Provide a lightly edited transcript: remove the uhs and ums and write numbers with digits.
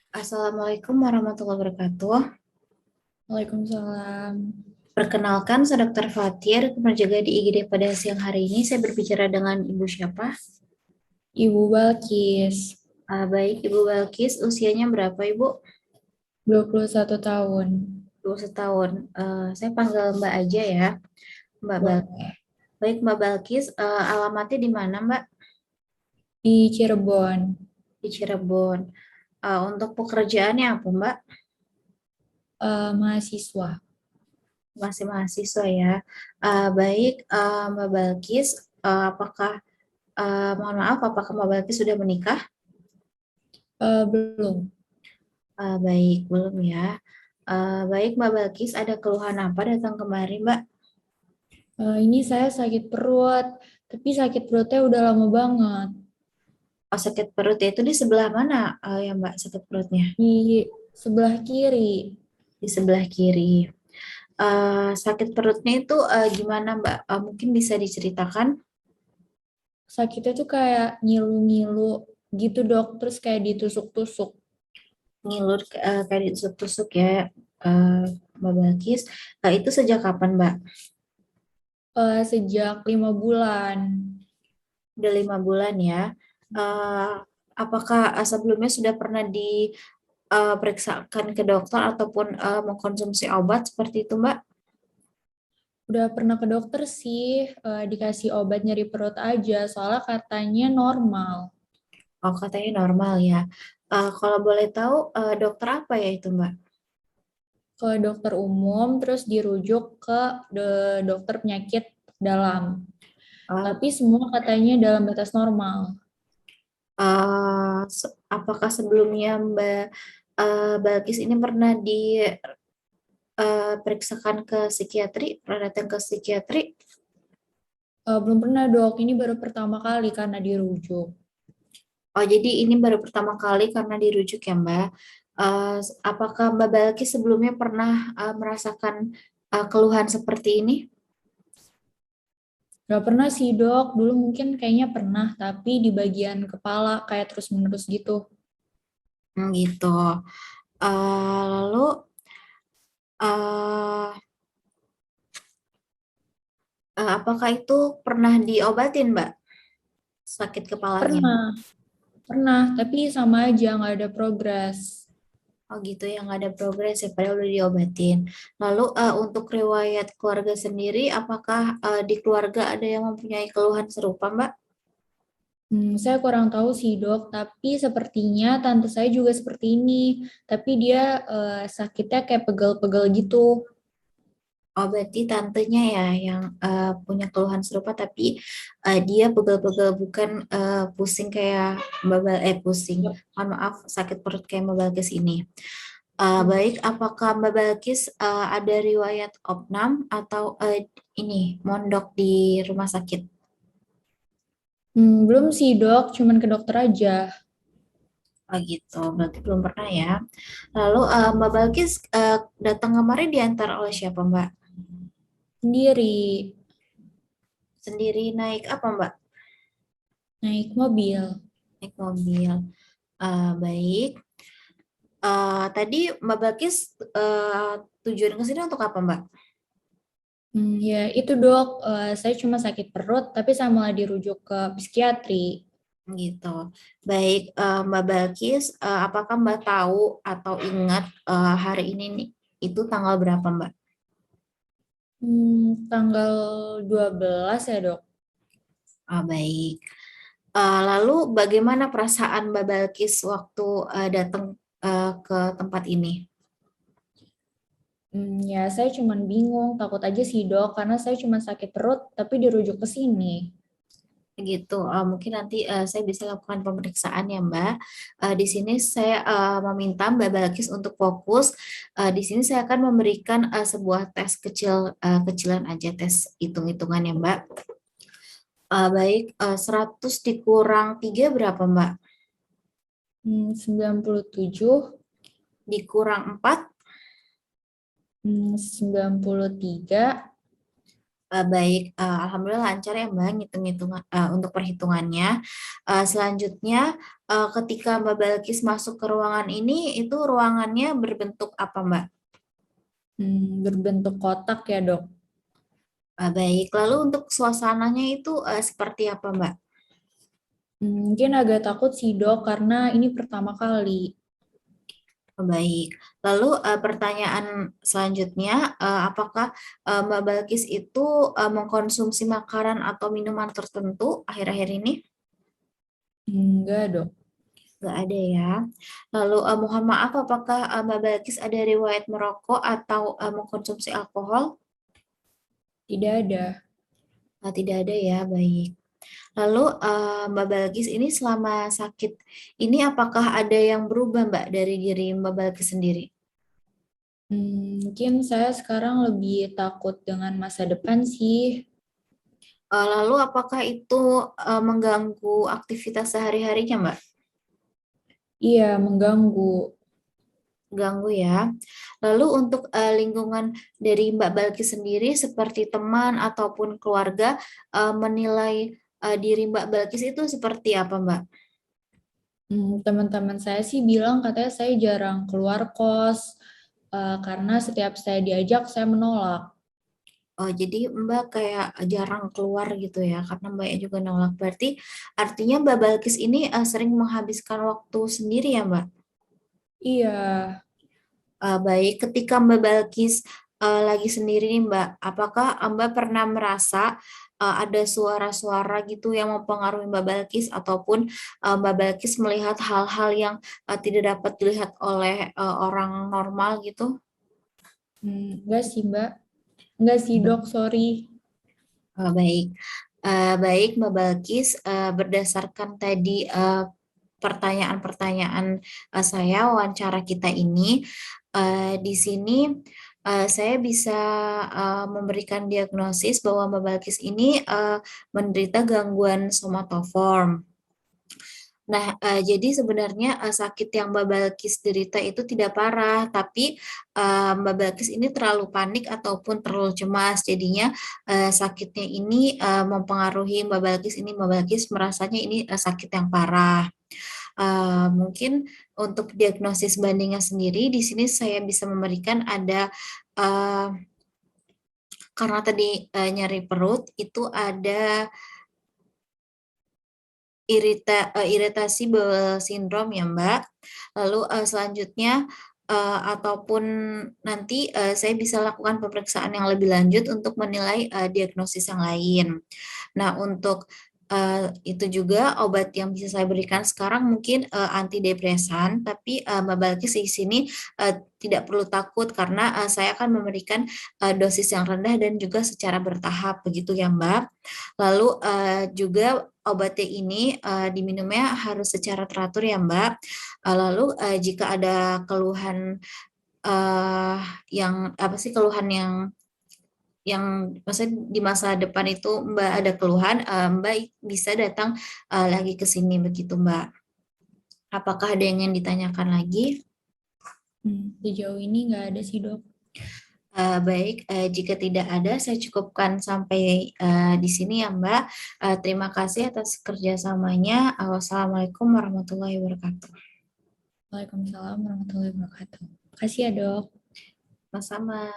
Assalamualaikum warahmatullahi wabarakatuh. Waalaikumsalam. Perkenalkan, saya Dr. Fatir, penjaga di IGD pada siang hari ini. Saya berbicara dengan Ibu siapa? Ibu Balkis, Baik, Ibu Balkis, usianya berapa, Ibu? 21 tahun. 21 tahun. Saya panggil Mbak aja ya, Mbak Bal. Boleh. Baik, Mbak Balkis, alamatnya di mana, Mbak? Di Cirebon. Di Cirebon. Untuk pekerjaannya apa, Mbak? Mahasiswa. Masih mahasiswa ya. Baik, Mbak Balkis, mohon maaf, apakah Mbak Balkis sudah menikah? Belum. Baik, belum ya. Baik, Mbak Balkis, ada keluhan apa datang kemari, Mbak? Ini saya sakit perut, tapi sakit perutnya udah lama banget. Oh, sakit perut ya, itu di sebelah mana ya, Mbak, sakit perutnya? Di sebelah kiri. Di sebelah kiri. Sakit perutnya itu gimana, Mbak? Mungkin bisa diceritakan? Sakitnya tuh kayak ngilu-ngilu gitu dok, terus kayak ditusuk-tusuk. Ngilur kayak ditusuk-tusuk ya, eh, Mbak Balkis. Itu sejak kapan, Mbak? Sejak 5 bulan. Udah 5 bulan ya. Eh, apakah sebelumnya sudah pernah periksakan ke dokter ataupun mengkonsumsi obat seperti itu, Mbak? Udah pernah ke dokter sih, dikasih obat nyeri perut aja, soalnya katanya normal. Oh, katanya normal ya. Kalau boleh tahu, dokter apa ya itu, Mbak? Ke dokter umum, terus dirujuk ke dokter penyakit dalam. Oh, Tapi semua katanya dalam batas normal. apakah sebelumnya Mbak Balkis ini pernah diperiksakan ke psikiatri, pernah datang ke psikiatri? Belum pernah dok, ini baru pertama kali karena dirujuk. Oh, jadi ini baru pertama kali karena dirujuk ya, Mbak. Apakah Mbak Balkis sebelumnya pernah merasakan keluhan seperti ini? Gak pernah sih dok, dulu mungkin kayaknya pernah, tapi di bagian kepala kayak terus-menerus gitu. Gitu. Lalu eh, apakah itu pernah diobatin, Mbak, sakit kepalanya? Pernah, pernah, tapi sama aja nggak ada progres. Oh gitu ya, nggak ada progres ya, padahal udah diobatin. Lalu untuk riwayat keluarga sendiri, apakah di keluarga ada yang mempunyai keluhan serupa, Mbak? Saya kurang tahu sih dok, tapi sepertinya tante saya juga seperti ini. Tapi dia sakitnya kayak pegel-pegel gitu. Oh berarti tantenya ya yang punya keluhan serupa, tapi dia pegel-pegel bukan pusing kayak pusing. Yap. Mohon maaf, sakit perut kayak Mbak Balkis ini. Hmm. Baik, apakah Mbak Balkis ada riwayat opnam atau ini mondok di rumah sakit? Belum sih dok, cuman ke dokter aja. Oh gitu, berarti belum pernah ya. Lalu Mbak Balkis datang kemarin diantar oleh siapa, Mbak? Sendiri, Sendiri naik apa, Mbak? naik mobil. Naik mobil. Baik. Tadi Mbak Balkis tujuan ke sini untuk apa, Mbak? Ya itu dok, saya cuma sakit perut, tapi saya malah dirujuk ke psikiatri. Gitu. Baik, Mbak Balkis, apakah Mbak tahu atau ingat hari ini nih, itu tanggal berapa, Mbak? Tanggal 12 ya dok. Baik. Lalu bagaimana perasaan Mbak Balkis waktu datang ke tempat ini? Ya saya cuman bingung, takut aja sih dok, karena saya cuma sakit perut, tapi dirujuk ke sini. Gitu. Mungkin nanti saya bisa lakukan pemeriksaan ya, Mbak. Di sini saya meminta Mbak Balkis untuk fokus. Di sini saya akan memberikan sebuah tes kecilan aja, tes hitung-hitungan ya, Mbak. Baik, 100 dikurang 3 berapa, Mbak? 97, Dikurang 4 93, Baik, alhamdulillah lancar ya Mbak ngitung-ngitung untuk perhitungannya. Selanjutnya, ketika Mbak Balkis masuk ke ruangan ini, itu ruangannya berbentuk apa Mbak? Berbentuk kotak ya, Dok. Baik, lalu untuk suasananya itu seperti apa Mbak? Mungkin agak takut sih, Dok, karena ini pertama kali. Baik, lalu pertanyaan selanjutnya, apakah Mbak Balkis itu mengkonsumsi makanan atau minuman tertentu akhir-akhir ini? Enggak, Dok. Nggak ada ya. Lalu mohon maaf, apakah Mbak Balkis ada riwayat merokok atau mengkonsumsi alkohol? Tidak ada. Tidak ada ya, baik. Lalu Mbak Balkis ini selama sakit ini apakah ada yang berubah Mbak dari diri Mbak Balkis sendiri? Mungkin saya sekarang lebih takut dengan masa depan sih. Lalu apakah itu mengganggu aktivitas sehari-harinya Mbak? Iya, mengganggu. Ganggu ya. Lalu untuk lingkungan dari Mbak Balkis sendiri seperti teman ataupun keluarga menilai diri Mbak Balkis itu seperti apa Mbak? Teman-teman saya sih bilang katanya saya jarang keluar kos karena setiap saya diajak saya menolak. Oh, jadi Mbak kayak jarang keluar gitu ya, karena Mbaknya juga nolak. Berarti artinya Mbak Balkis ini sering menghabiskan waktu sendiri ya Mbak? Iya, Baik, ketika Mbak Balkis lagi sendiri nih Mbak, apakah Mbak pernah merasa ada suara-suara gitu yang mempengaruhi Mbak Balkis ataupun Mbak Balkis melihat hal-hal yang tidak dapat dilihat oleh orang normal gitu? enggak sih Mbak. Enggak sih dok, sorry. Baik, baik Mbak Balkis, berdasarkan tadi pertanyaan-pertanyaan saya wawancara kita ini, di sini saya bisa memberikan diagnosis bahwa Mbak Balkis ini menderita gangguan somatoform. Nah, jadi sebenarnya sakit yang Mbak Balkis derita itu tidak parah, tapi Mbak Balkis ini terlalu panik ataupun terlalu cemas. Jadinya sakitnya ini mempengaruhi Mbak Balkis ini. Mbak Balkis merasanya ini sakit yang parah. Mungkin untuk diagnosis bandingnya sendiri, di sini saya bisa memberikan ada eh, karena tadi nyeri perut itu ada iritasi bowel syndrome ya Mbak. Lalu selanjutnya ataupun nanti saya bisa lakukan pemeriksaan yang lebih lanjut untuk menilai diagnosis yang lain. Nah, untuk itu juga obat yang bisa saya berikan sekarang mungkin antidepresan, tapi Mbak Balkis di sini tidak perlu takut karena saya akan memberikan dosis yang rendah dan juga secara bertahap begitu ya Mbak. Lalu juga obatnya ini diminumnya harus secara teratur ya Mbak. Lalu jika ada keluhan eh yang apa sih keluhan yang maksudnya di masa depan itu Mbak ada keluhan, Mbak bisa datang lagi ke sini begitu Mbak. Apakah ada yang ingin ditanyakan lagi? Sejauh ini nggak ada sih dok. Baik, jika tidak ada, saya cukupkan sampai di sini ya Mbak. Terima kasih atas kerjasamanya. Wassalamualaikum warahmatullahi wabarakatuh. Waalaikumsalam warahmatullahi wabarakatuh. Makasih ya dok. Sama-sama.